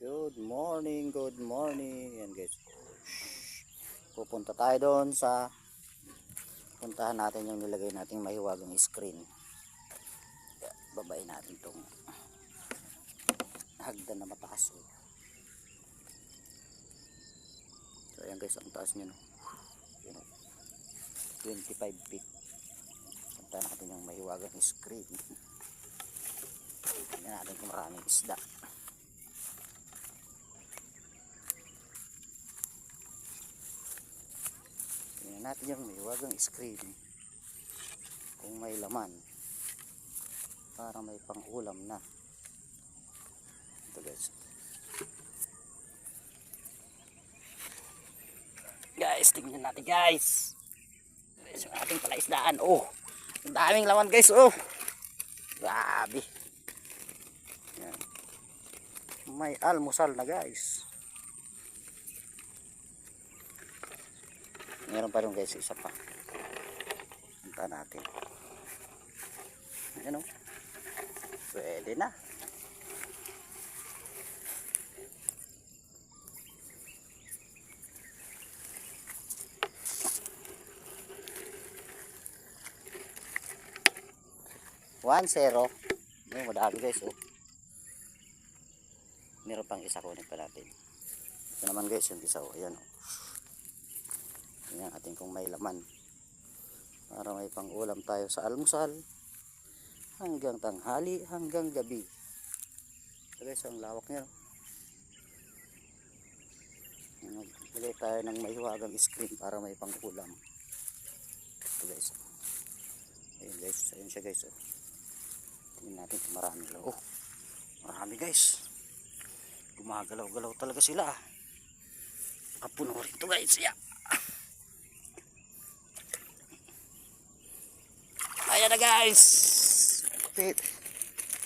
Good morning, good morning. Yan guys. Pupunta tayo doon sa puntahan natin yung nilagay nating mahiwagang screen. Babayin natin tong hagdan na mataas. So ayan guys, ang taas nyo, no? 25 feet. Puntahan natin yung mahiwagang screen. Tingnan natin kung maraming isda. Tingnan natin yung mahiwagang screen kung may laman para may pang ulam na. Ito guys, tingnan natin guys. Ito yung ating palaisdaan. Oh, ang daming laman guys. Oh, grabe. Yan. May almusal na guys. Meron pa rin guys, isa pa. Punta natin. Ayan o. Pwede na. One zero. Ayan, madami guys oh. Meron pang isa, kunin pa natin. Ito naman guys yung isa oh. Ayan oh. Tingnan natin kung may laman para may pang ulam tayo sa almusal hanggang tanghali, hanggang gabi. Ito guys, ang lawak niya. Maglagay tayo ng mahiwagang screen para may pang ulam. Ito guys. Ayun guys, ayun siya guys. Oh. Tingnan natin kung marami. Oh, marami guys. Gumagalaw-galaw talaga sila. Kapuno rin ito guys. Yeah. Ayan na guys.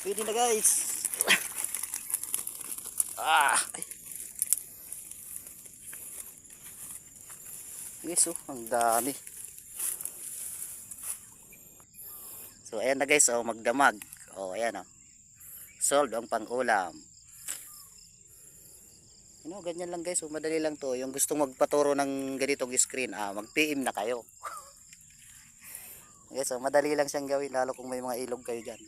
Pwede na guys. Yes oh, ang dami. So ayan na guys, oh, magdamag. Oh, ayan oh. Solve ang pang-ulam. You know, ganyan lang guys, oh, madali lang to. Yung gustong magpaturo ng ganitong screen, mag-PM na kayo. Yes, so madali lang siyang gawin lalo kung may mga ilog kayo dyan.